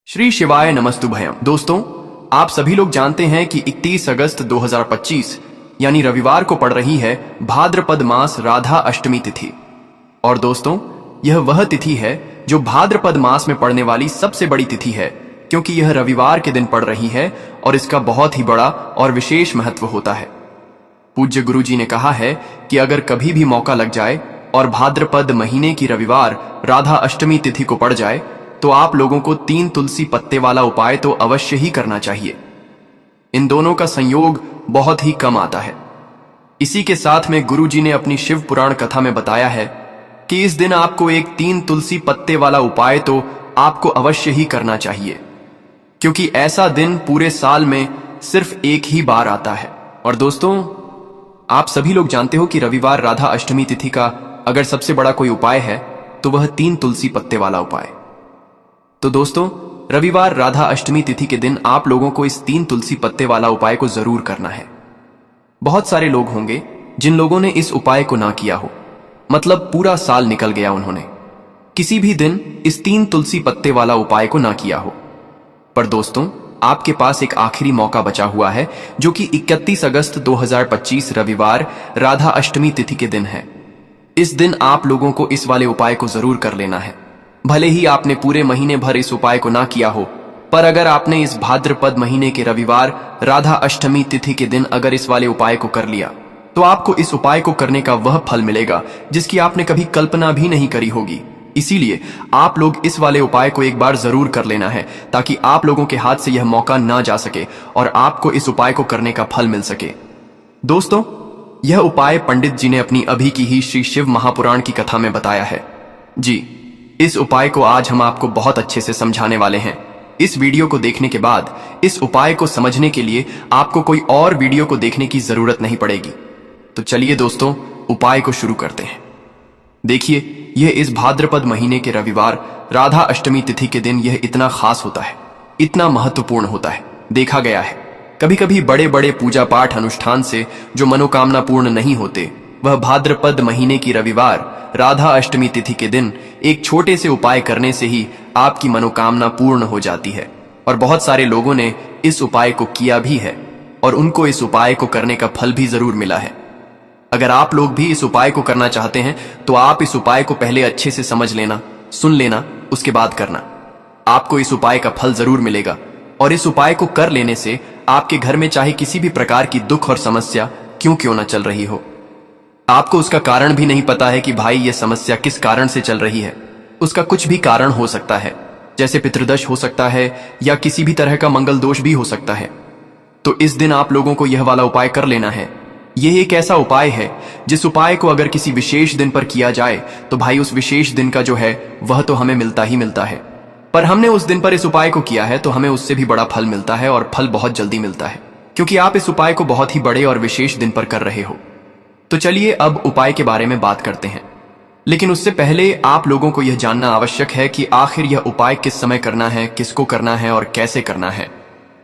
श्री शिवाय नमस्तुभयम। दोस्तों, आप सभी लोग जानते हैं कि 31 अगस्त 2025 यानी रविवार को पड़ रही है भाद्रपद मास राधा अष्टमी तिथि। और दोस्तों, यह वह तिथि है जो भाद्रपद मास में पड़ने वाली सबसे बड़ी तिथि है, क्योंकि यह रविवार के दिन पड़ रही है और इसका बहुत ही बड़ा और विशेष महत्व होता है। पूज्य गुरु जी ने कहा है कि अगर कभी भी मौका लग जाए और भाद्रपद महीने की रविवार राधा अष्टमी तिथि को पड़ जाए तो आप लोगों को 3 तुलसी पत्ते वाला उपाय तो अवश्य ही करना चाहिए। इन दोनों का संयोग बहुत ही कम आता है। इसी के साथ में गुरु जी ने अपनी शिव पुराण कथा में बताया है कि इस दिन आपको एक 3 तुलसी पत्ते वाला उपाय तो आपको अवश्य ही करना चाहिए, क्योंकि ऐसा दिन पूरे साल में सिर्फ एक ही बार आता है। और दोस्तों, आप सभी लोग जानते हो कि रविवार राधा अष्टमी तिथि का अगर सबसे बड़ा कोई उपाय है तो वह 3 तुलसी पत्ते वाला उपाय। तो दोस्तों, रविवार राधा अष्टमी तिथि के दिन आप लोगों को इस 3 तुलसी पत्ते वाला उपाय को जरूर करना है। बहुत सारे लोग होंगे जिन लोगों ने इस उपाय को ना किया हो, मतलब पूरा साल निकल गया, उन्होंने किसी भी दिन इस 3 तुलसी पत्ते वाला उपाय को ना किया हो। पर दोस्तों, आपके पास एक आखिरी मौका बचा हुआ है, जो कि 31 अगस्त 2025 रविवार राधा अष्टमी तिथि के दिन है। इस दिन आप लोगों को इस वाले उपाय को जरूर कर लेना है। भले ही आपने पूरे महीने भर इस उपाय को ना किया हो, पर अगर आपने इस भाद्रपद महीने के रविवार राधा अष्टमी तिथि के दिन अगर इस वाले उपाय को कर लिया तो आपको इस उपाय को करने का वह फल मिलेगा जिसकी आपने कभी कल्पना भी नहीं करी होगी। इसीलिए आप लोग इस वाले उपाय को एक बार जरूर कर लेना है, ताकि आप लोगों के हाथ से यह मौका ना जा सके और आपको इस उपाय को करने का फल मिल सके। दोस्तों, यह उपाय पंडित जी ने अपनी अभी की ही श्री शिव महापुराण की कथा में बताया है। जी, इस उपाय को आज हम आपको बहुत अच्छे से समझाने वाले हैं। इस वीडियो को देखने के बाद इस उपाय को समझने के लिए आपको कोई और वीडियो को देखने की जरूरत नहीं पड़ेगी। तो चलिए दोस्तों, उपाय को शुरू करते हैं। देखिए, यह इस भाद्रपद महीने के रविवार राधा अष्टमी तिथि के दिन यह इतना खास होता है, इतना महत्वपूर्ण होता है। देखा गया है कभी कभी बड़े बड़े पूजा पाठ अनुष्ठान से जो मनोकामना पूर्ण नहीं होते, वह भाद्रपद महीने की रविवार राधा अष्टमी तिथि के दिन एक छोटे से उपाय करने से ही आपकी मनोकामना पूर्ण हो जाती है। और बहुत सारे लोगों ने इस उपाय को किया भी है और उनको इस उपाय को करने का फल भी जरूर मिला है। अगर आप लोग भी इस उपाय को करना चाहते हैं तो आप इस उपाय को पहले अच्छे से समझ लेना, सुन लेना, उसके बाद करना। आपको इस उपाय का फल जरूर मिलेगा। और इस उपाय को कर लेने से आपके घर में चाहे किसी भी प्रकार की दुख और समस्या क्यों ना चल रही हो, आपको उसका कारण भी नहीं पता है कि भाई ये समस्या किस कारण से चल रही है, उसका कुछ भी कारण हो सकता है, जैसे पितृदोष हो सकता है या किसी भी तरह का मंगल दोष भी हो सकता है। तो इस दिन आप लोगों को यह वाला उपाय कर लेना है। यह एक ऐसा उपाय है जिस उपाय को अगर किसी विशेष दिन पर किया जाए तो भाई उस विशेष दिन का जो है वह तो हमें मिलता ही मिलता है। पर हमने उस दिन पर इस उपाय को किया है तो हमें उससे भी बड़ा फल मिलता है, और फल बहुत जल्दी मिलता है, क्योंकि आप इस उपाय को बहुत ही बड़े और विशेष दिन पर कर रहे हो। तो चलिए अब उपाय के बारे में बात करते हैं। लेकिन उससे पहले आप लोगों को यह जानना आवश्यक है कि आखिर यह उपाय किस समय करना है, किसको करना है और कैसे करना है।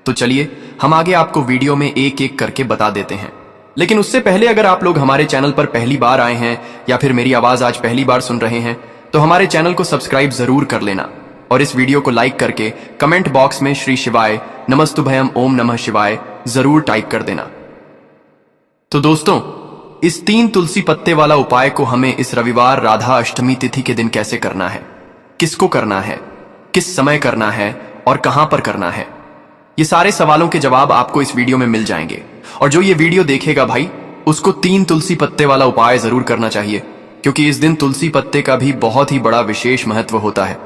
तो चलिए हम आगे आपको वीडियो में एक एक करके बता देते हैं। लेकिन उससे पहले अगर आप लोग हमारे चैनल पर पहली बार आए हैं या फिर मेरी आवाज आज पहली बार सुन रहे हैं तो हमारे चैनल को सब्सक्राइब जरूर कर लेना और इस वीडियो को लाइक करके कमेंट बॉक्स में श्री शिवाय नमस्तुभयम ओम नमः शिवाय जरूर टाइप कर देना। तो दोस्तों, इस 3 तुलसी पत्ते वाला उपाय को हमें इस रविवार राधा अष्टमी तिथि के दिन कैसे करना है, किसको करना है, किस समय करना है और कहां पर करना है, ये सारे सवालों के जवाब आपको इस वीडियो में मिल जाएंगे। और जो ये वीडियो देखेगा भाई, उसको 3 तुलसी पत्ते वाला उपाय जरूर करना चाहिए, क्योंकि इस दिन तुलसी पत्ते का भी बहुत ही बड़ा विशेष महत्व होता है।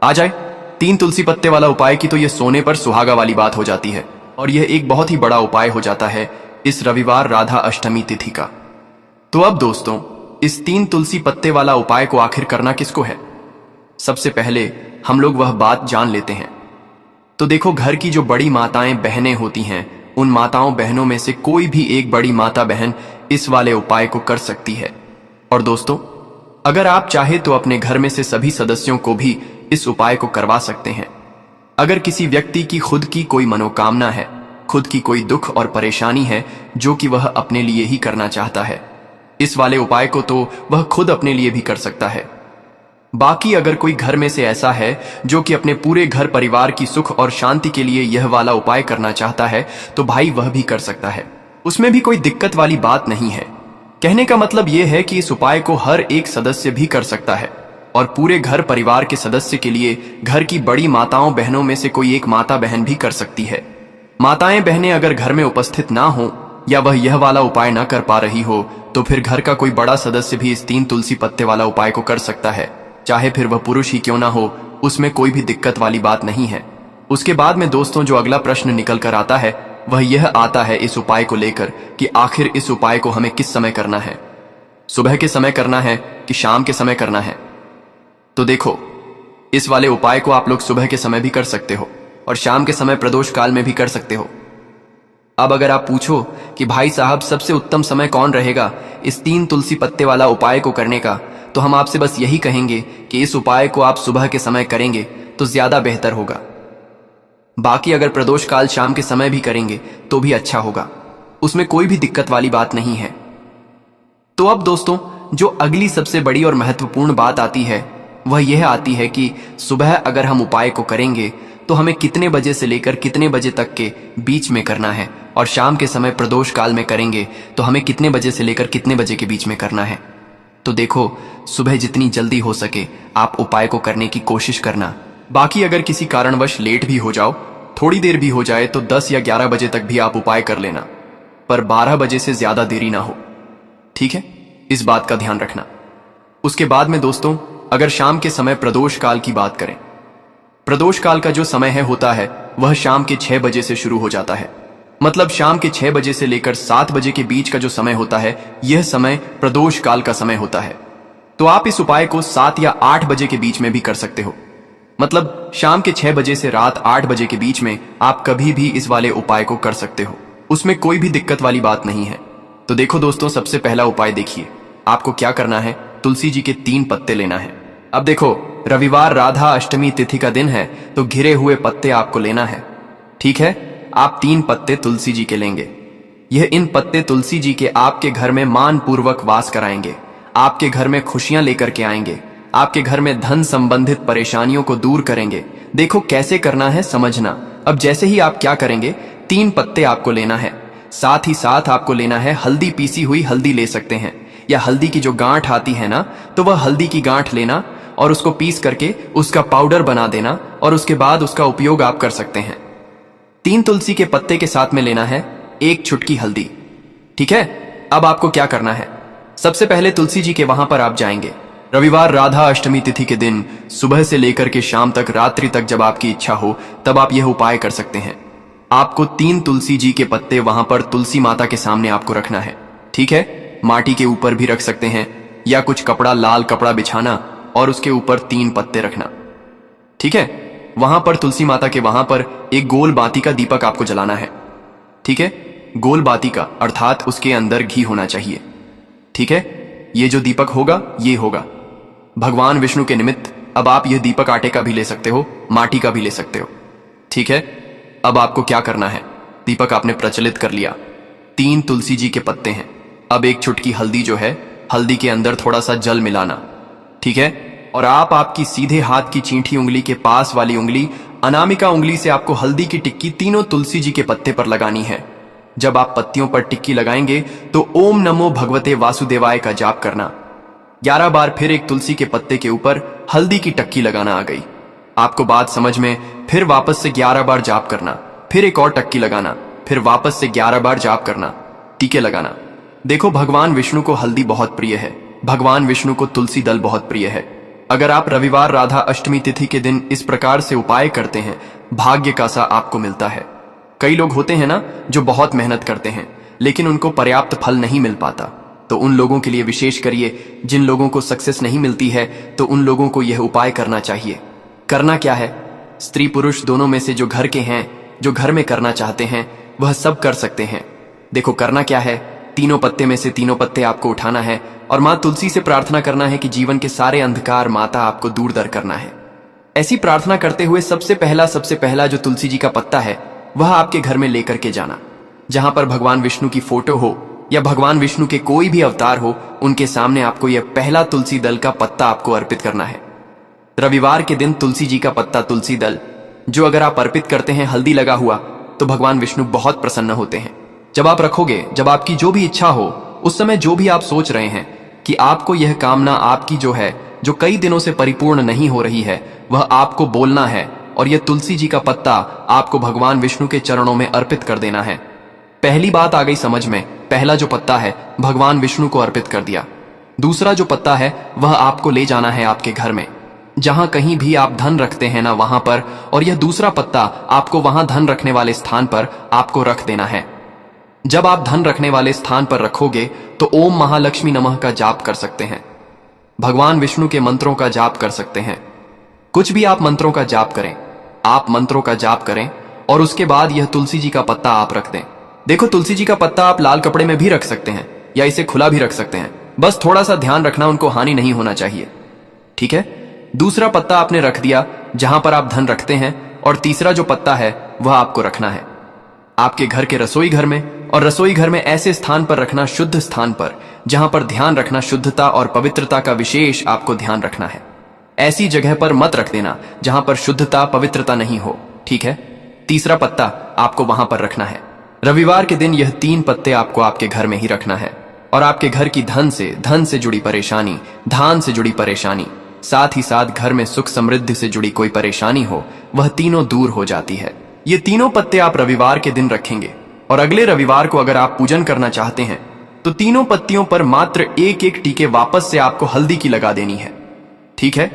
आ जाए 3 तुलसी पत्ते वाला उपाय की तो यह सोने पर सुहागा वाली बात हो जाती है, और यह एक बहुत ही बड़ा उपाय हो जाता है इस रविवार राधा अष्टमी तिथि का। तो अब दोस्तों, इस 3 तुलसी पत्ते वाला उपाय को आखिर करना किसको है, सबसे पहले हम लोग वह बात जान लेते हैं। तो देखो, घर की जो बड़ी माताएं बहनें होती हैं, उन माताओं बहनों में से कोई भी एक बड़ी माता बहन इस वाले उपाय को कर सकती है। और दोस्तों, अगर आप चाहे तो अपने घर में से सभी सदस्यों को भी इस उपाय को करवा सकते हैं। अगर किसी व्यक्ति की खुद की कोई मनोकामना है, खुद की कोई दुख और परेशानी है जो कि वह अपने लिए ही करना चाहता है, इस वाले उपाय को तो वह खुद अपने लिए भी कर सकता है। बाकी अगर कोई घर में से ऐसा है जो कि अपने पूरे घर परिवार की सुख और शांति के लिए यह वाला उपाय करना चाहता है, तो भाई वह भी कर सकता है। उसमें भी कोई दिक्कत वाली बात नहीं है। कहने का मतलब यह है कि इस उपाय को हर एक सदस्य भी कर सकता है और पूरे घर परिवार के सदस्य के लिए घर की बड़ी माताओं बहनों में से कोई एक माता बहन भी कर सकती है। माताएं बहनें अगर घर में उपस्थित ना हो या वह यह वाला उपाय ना कर पा रही हो, तो फिर घर का कोई बड़ा सदस्य भी इस 3 तुलसी पत्ते वाला उपाय को कर सकता है, चाहे फिर वह पुरुष ही क्यों ना हो। उसमें कोई भी दिक्कत वाली बात नहीं है। उसके बाद में दोस्तों जो अगला प्रश्न निकल कर आता है वह यह आता है इस उपाय को लेकर कि आखिर इस उपाय को हमें किस समय करना है, सुबह के समय करना है कि शाम के समय करना है। तो देखो, इस वाले उपाय को आप लोग सुबह के समय भी कर सकते हो और शाम के समय प्रदोष काल में भी कर सकते हो। अब अगर आप पूछो कि भाई साहब सबसे उत्तम समय कौन रहेगा इस 3 तुलसी पत्ते वाला उपाय को करने का, तो हम आपसे बस यही कहेंगे कि इस उपाय को आप सुबह के समय करेंगे तो ज्यादा बेहतर होगा। बाकी अगर प्रदोष काल शाम के समय भी करेंगे तो भी अच्छा होगा, उसमें कोई भी दिक्कत वाली बात नहीं है। तो अब दोस्तों जो अगली सबसे बड़ी और महत्वपूर्ण बात आती है वह यह आती है कि सुबह अगर हम उपाय को करेंगे तो हमें कितने बजे से लेकर कितने बजे तक के बीच में करना है, और शाम के समय प्रदोष काल में करेंगे तो हमें कितने बजे से लेकर कितने बजे के बीच में करना है। तो देखो, सुबह जितनी जल्दी हो सके आप उपाय को करने की कोशिश करना। बाकी अगर किसी कारणवश लेट भी हो जाओ, थोड़ी देर भी हो जाए, तो 10 या 11 बजे तक भी आप उपाय कर लेना, पर 12 बजे से ज्यादा देरी ना हो। ठीक है, इस बात का ध्यान रखना। उसके बाद में दोस्तों अगर शाम के समय प्रदोष काल की बात करें, प्रदोष काल का जो समय है होता है वह शाम के 6 बजे से शुरू हो जाता है। मतलब शाम के 6 बजे से लेकर 7 बजे के बीच का जो समय होता है यह समय प्रदोष काल का समय होता है। तो आप इस उपाय को 7 या 8 बजे के बीच में भी कर सकते हो। मतलब शाम के 6 बजे से रात 8 बजे के बीच में आप कभी भी इस वाले उपाय को कर सकते हो, उसमें कोई भी दिक्कत वाली बात नहीं है। तो देखो दोस्तों, सबसे पहला उपाय देखिए, आपको क्या करना है, तुलसी जी के 3 पत्ते लेना है। अब देखो, रविवार राधा अष्टमी तिथि का दिन है तो घिरे हुए पत्ते आपको लेना है। ठीक है, आप 3 पत्ते तुलसी जी के लेंगे। यह इन पत्ते तुलसी जी के आपके घर में मान पूर्वक वास कराएंगे, आपके घर में खुशियां लेकर के आएंगे, आपके घर में धन संबंधित परेशानियों को दूर करेंगे। देखो कैसे करना है समझना। अब जैसे ही आप क्या करेंगे, 3 पत्ते आपको लेना है, साथ ही साथ आपको लेना है हल्दी, पीसी हुई हल्दी ले सकते हैं, या हल्दी की जो गांठ आती है ना, तो वह हल्दी की गांठ लेना और उसको पीस करके उसका पाउडर बना देना, और उसके बाद उसका उपयोग आप कर सकते हैं। 3 तुलसी के पत्ते के साथ में लेना है 1 चुटकी हल्दी। ठीक है, अब आपको क्या करना है, सबसे पहले तुलसी जी के वहां पर आप जाएंगे। रविवार राधा अष्टमी तिथि के दिन सुबह से लेकर के शाम तक, रात्रि तक, जब आपकी इच्छा हो तब आप यह उपाय कर सकते हैं। आपको 3 तुलसी जी के पत्ते वहां पर तुलसी माता के सामने आपको रखना है। ठीक है, माटी के ऊपर भी रख सकते हैं या कुछ कपड़ा, लाल कपड़ा बिछाना और उसके ऊपर 3 पत्ते रखना। ठीक है, वहां पर तुलसी माता के वहां पर एक गोल बाती का दीपक आपको जलाना है। ठीक है, गोल बाती का अर्थात उसके अंदर घी होना चाहिए। ठीक है, ये जो दीपक होगा ये होगा भगवान विष्णु के निमित्त। अब आप यह दीपक आटे का भी ले सकते हो, माटी का भी ले सकते हो। ठीक है, अब आपको क्या करना है, दीपक आपने प्रचलित कर लिया, 3 तुलसी जी के पत्ते हैं। अब 1 चुटकी हल्दी जो है, हल्दी के अंदर थोड़ा सा जल मिलाना। ठीक है, और आप आपकी सीधे हाथ की चींठी उंगली के पास वाली उंगली, अनामिका उंगली से आपको हल्दी की टिक्की तीनों तुलसी जी के पत्ते पर लगानी है। जब आप पत्तियों पर टिक्की लगाएंगे तो ओम नमो भगवते वासुदेवाय का जाप करना। 11 बार फिर एक तुलसी के पत्ते के ऊपर हल्दी की टक्की लगाना। आ गई आपको बात समझ में? फिर वापस से 11 बार जाप करना, फिर एक और टक्की लगाना, फिर वापस से 11 बार जाप करना, टीके लगाना। देखो, भगवान विष्णु को हल्दी बहुत प्रिय है, भगवान विष्णु को तुलसी दल बहुत प्रिय है। अगर आप रविवार राधा अष्टमी तिथि के दिन इस प्रकार से उपाय करते हैं, भाग्य का सा आपको मिलता है। कई लोग होते हैं ना जो बहुत मेहनत करते हैं लेकिन उनको पर्याप्त फल नहीं मिल पाता, तो उन लोगों के लिए विशेष करिए। जिन लोगों को सक्सेस नहीं मिलती है तो उन लोगों को यह उपाय करना चाहिए। करना क्या है, स्त्री पुरुष दोनों में से जो घर के हैं, जो घर में करना चाहते हैं, वह सब कर सकते हैं। देखो करना क्या है, तीनों पत्ते में से तीनों पत्ते आपको उठाना है और माँ तुलसी से प्रार्थना करना है कि जीवन के सारे अंधकार माता आपको दूर दर करना है। ऐसी प्रार्थना करते हुए सबसे पहला जो तुलसी जी का पत्ता है वह आपके घर में लेकर के जाना। जहां पर भगवान विष्णु की फोटो हो या भगवान विष्णु के कोई भी अवतार हो, उनके सामने आपको यह पहला तुलसी दल का पत्ता आपको अर्पित करना है। रविवार के दिन तुलसी जी का पत्ता, तुलसी दल, जो अगर आप अर्पित करते हैं हल्दी लगा हुआ, तो भगवान विष्णु बहुत प्रसन्न होते हैं। जब आप रखोगे, जब आपकी जो भी इच्छा हो, उस समय जो भी आप सोच रहे हैं कि आपको यह कामना आपकी जो है, जो कई दिनों से परिपूर्ण नहीं हो रही है, वह आपको बोलना है और यह तुलसी जी का पत्ता आपको भगवान विष्णु के चरणों में अर्पित कर देना है। पहली बात आ गई समझ में। पहला जो पत्ता है भगवान विष्णु को अर्पित कर दिया। दूसरा जो पत्ता है वह आपको ले जाना है आपके घर में, जहां कहीं भी आप धन रखते हैं ना, वहां पर, और यह दूसरा पत्ता आपको वहां धन रखने वाले स्थान पर आपको रख देना है। जब आप धन रखने वाले स्थान पर रखोगे तो ओम महालक्ष्मी नमः का जाप कर सकते हैं, भगवान विष्णु के मंत्रों का जाप कर सकते हैं। कुछ भी आप मंत्रों का जाप करें, आप मंत्रों का जाप करें और उसके बाद यह तुलसी जी का पत्ता आप रख दें। देखो, तुलसी जी का पत्ता आप लाल कपड़े में भी रख सकते हैं या इसे खुला भी रख सकते हैं, बस थोड़ा सा ध्यान रखना, उनको हानि नहीं होना चाहिए, ठीक है। दूसरा पत्ता आपने रख दिया जहां पर आप धन रखते हैं, और तीसरा जो पत्ता है वह आपको रखना है आपके घर के रसोई घर में, और रसोई घर में ऐसे स्थान पर रखना, शुद्ध स्थान पर, जहां पर ध्यान रखना, शुद्धता और पवित्रता का विशेष आपको ध्यान रखना है। ऐसी जगह पर मत रख देना जहां पर शुद्धता पवित्रता नहीं हो, ठीक है। तीसरा पत्ता आपको वहां पर रखना है। रविवार के दिन यह 3 पत्ते आपको आपके घर में ही रखना है, और आपके घर की धन से जुड़ी परेशानी, धान से जुड़ी परेशानी, साथ ही साथ घर में सुख समृद्धि से जुड़ी कोई परेशानी हो, वह तीनों दूर हो जाती है। ये तीनों पत्ते आप रविवार के दिन रखेंगे, और अगले रविवार को अगर आप पूजन करना चाहते हैं तो तीनों पत्तियों पर मात्र एक एक टीके वापस से आपको हल्दी की लगा देनी है, ठीक है।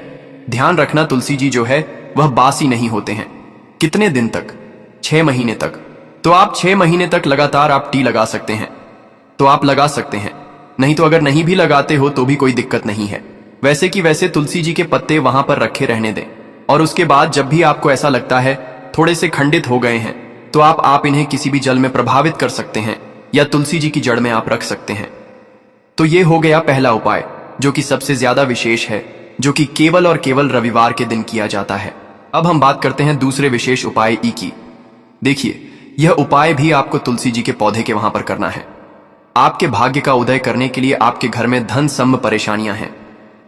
ध्यान रखना, तुलसी जी जो है वह बासी नहीं होते हैं। कितने दिन तक? 6 महीने तक। तो आप 6 महीने तक लगातार आप टी लगा सकते हैं, तो आप लगा सकते हैं, नहीं तो अगर नहीं भी लगाते हो तो भी कोई दिक्कत नहीं है। वैसे कि वैसे तुलसी जी के पत्ते वहां पर रखे रहने दें, और उसके बाद जब भी आपको ऐसा लगता है थोड़े से खंडित हो गए हैं, तो आप इन्हें किसी भी जल में प्रभावित कर सकते हैं या तुलसी जी की जड़ में आप रख सकते हैं। तो ये हो गया पहला उपाय, जो कि सबसे ज्यादा विशेष है, जो कि केवल और केवल रविवार के दिन किया जाता है। अब हम बात करते हैं दूसरे विशेष उपाय ई की। देखिए, यह उपाय भी आपको तुलसी जी के पौधे के वहां पर करना है। आपके भाग्य का उदय करने के लिए आपके घर में धन संबंध परेशानियां हैं,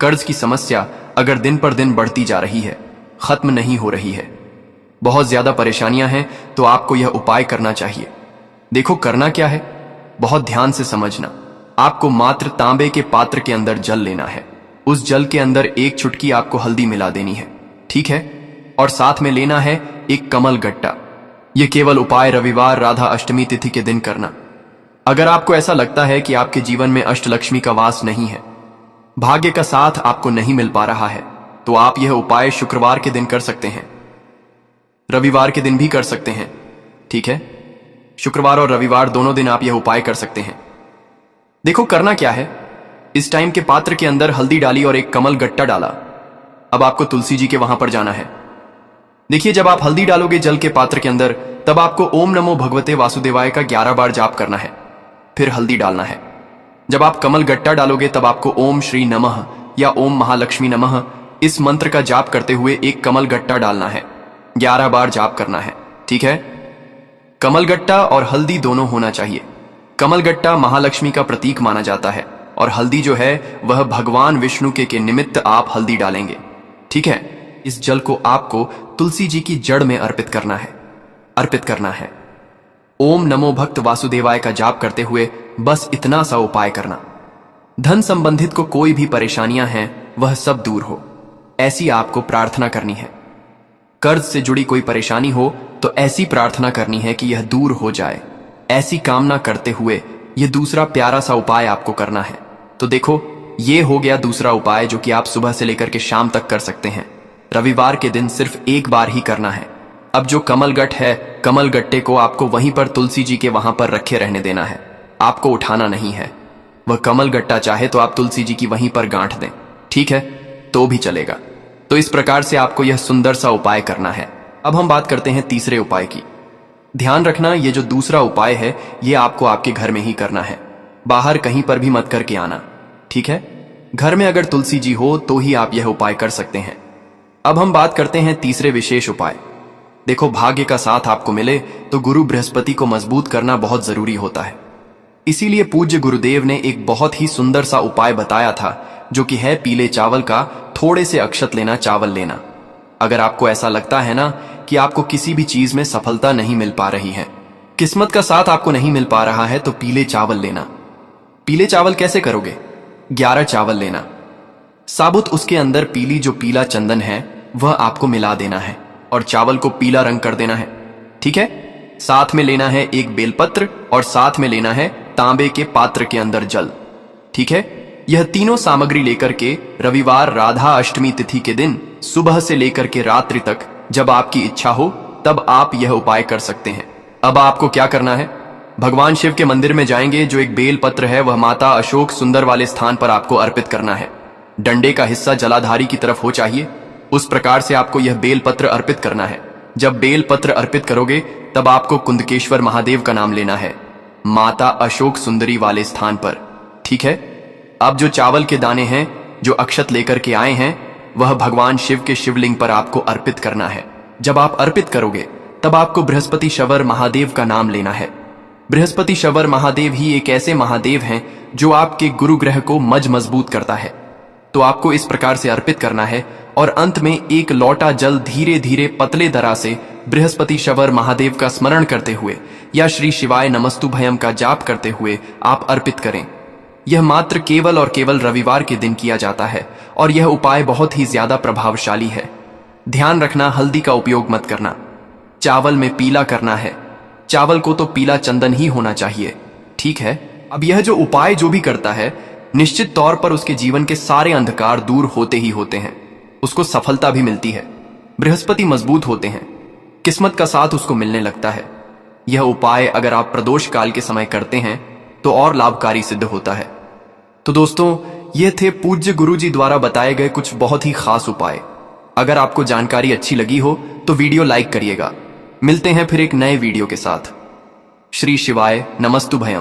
कर्ज की समस्या अगर दिन पर दिन बढ़ती जा रही है, खत्म नहीं हो रही है, बहुत ज्यादा परेशानियां हैं, तो आपको यह उपाय करना चाहिए। देखो, करना क्या है, बहुत ध्यान से समझना। आपको मात्र तांबे के पात्र के अंदर जल लेना है, उस जल के अंदर 1 चुटकी आपको हल्दी मिला देनी है, ठीक है, और साथ में लेना है एक कमल गट्टा। यह केवल उपाय रविवार राधा अष्टमी तिथि के दिन करना। अगर आपको ऐसा लगता है कि आपके जीवन में अष्टलक्ष्मी का वास नहीं है, भाग्य का साथ आपको नहीं मिल पा रहा है, तो आप यह उपाय शुक्रवार के दिन कर सकते हैं, रविवार के दिन भी कर सकते हैं, ठीक है। शुक्रवार और रविवार दोनों दिन आप यह उपाय कर सकते हैं। देखो, करना क्या है, इस टाइम के पात्र के अंदर हल्दी डाली और एक कमल गट्टा डाला। अब आपको तुलसी जी के वहां पर जाना है। देखिए, जब आप हल्दी डालोगे जल के पात्र के अंदर, तब आपको ओम नमो भगवते वासुदेवाय का 11 बार जाप करना है, फिर हल्दी डालना है। जब आप कमल गट्टा डालोगे तब आपको ओम श्री नमः या ओम महालक्ष्मी नमः इस मंत्र का जाप करते हुए एक कमल गट्टा डालना है, 11 बार जाप करना है, ठीक है। कमल गट्टा और हल्दी दोनों होना चाहिए। कमल गट्टा महालक्ष्मी का प्रतीक माना जाता है, और हल्दी जो है वह भगवान विष्णु के निमित्त आप हल्दी डालेंगे, ठीक है। इस जल को आपको तुलसी जी की जड़ में अर्पित करना है। ओम नमो भक्त वासुदेवाय का जाप करते हुए बस इतना सा उपाय करना। धन संबंधित को कोई भी परेशानियां हैं वह सब दूर हो, ऐसी आपको प्रार्थना करनी है। कर्ज से जुड़ी कोई परेशानी हो तो ऐसी प्रार्थना करनी है कि यह दूर हो जाए। ऐसी कामना करते हुए यह दूसरा प्यारा सा उपाय आपको करना है। तो देखो, ये हो गया दूसरा उपाय, जो कि आप सुबह से लेकर के शाम तक कर सकते हैं। रविवार के दिन सिर्फ एक बार ही करना है। अब जो कमल गट्ट है, कमल गट्टे को आपको वहीं पर तुलसी जी के वहां पर रखे रहने देना है, आपको उठाना नहीं है। वह कमल गट्टा चाहे तो आप तुलसी जी की वहीं पर गांठ दें, ठीक है, तो भी चलेगा। तो इस प्रकार से आपको यह सुंदर सा उपाय करना है। अब हम बात करते हैं तीसरे उपाय की। ध्यान रखना, ये जो दूसरा उपाय है ये आपको आपके घर में ही करना है, बाहर कहीं पर भी मत करके आना, ठीक है। घर में अगर तुलसी जी हो तो ही आप यह उपाय कर सकते हैं। अब हम बात करते हैं तीसरे विशेष उपाय। देखो, भाग्य का साथ आपको मिले तो गुरु बृहस्पति को मजबूत करना बहुत जरूरी होता है। इसीलिए पूज्य गुरुदेव ने एक बहुत ही सुंदर सा उपाय बताया था, जो कि है पीले चावल का थोड़े से अक्षत लेना, चावल लेना। अगर आपको ऐसा लगता है ना कि आपको किसी भी चीज में सफलता नहीं मिल पा रही है, किस्मत का साथ आपको नहीं मिल पा रहा है, तो पीले चावल लेना। पीले चावल कैसे करोगे? 11 चावल लेना, साबुत उसके अंदर पीली जो पीला चंदन है वह आपको मिला देना है और चावल को पीला रंग कर देना है। ठीक है। साथ में लेना है एक बेलपत्र और साथ में लेना है तांबे के पात्र के अंदर जल। ठीक है। यह तीनों सामग्री लेकर के रविवार राधा अष्टमी तिथि के दिन सुबह से लेकर के रात्रि तक जब आपकी इच्छा हो तब आप यह उपाय कर सकते हैं। अब आपको क्या करना है? भगवान शिव के मंदिर में जाएंगे, जो एक बेल पत्र है वह माता अशोक सुंदर वाले स्थान पर आपको अर्पित करना है। डंडे का हिस्सा जलाधारी की तरफ हो चाहिए, उस प्रकार से आपको यह बेल पत्र अर्पित करना है। जब बेल पत्र अर्पित करोगे तब आपको कुंदकेश्वर महादेव का नाम लेना है, माता अशोक सुंदरी वाले स्थान पर। ठीक है। अब जो चावल के दाने हैं जो अक्षत लेकर के आए हैं वह भगवान शिव के शिवलिंग पर आपको अर्पित करना है। जब आप अर्पित करोगे तब आपको बृहस्पति शवर महादेव का नाम लेना है। बृहस्पति शवर महादेव ही एक ऐसे महादेव हैं जो आपके गुरु ग्रह को मजबूत करता है। तो आपको इस प्रकार से अर्पित करना है और अंत में एक लोटा जल धीरे धीरे पतले दरा से बृहस्पति शवर महादेव का स्मरण करते हुए या श्री शिवाय नमस्तुभयम का जाप करते हुए आप अर्पित करें। यह मात्र केवल और केवल रविवार के दिन किया जाता है और यह उपाय बहुत ही ज्यादा प्रभावशाली है। ध्यान रखना, हल्दी का उपयोग मत करना। चावल में पीला करना है, चावल को तो पीला चंदन ही होना चाहिए। ठीक है। अब यह जो उपाय जो भी करता है निश्चित तौर पर उसके जीवन के सारे अंधकार दूर होते ही होते हैं, उसको सफलता भी मिलती है, बृहस्पति मजबूत होते हैं, किस्मत का साथ उसको मिलने लगता है। यह उपाय अगर आप प्रदोष काल के समय करते हैं तो और लाभकारी सिद्ध होता है। तो दोस्तों, ये थे पूज्य गुरु जी द्वारा बताए गए कुछ बहुत ही खास उपाय। अगर आपको जानकारी अच्छी लगी हो तो वीडियो लाइक करिएगा। मिलते हैं फिर एक नए वीडियो के साथ। श्री शिवाय नमस्तुभयम।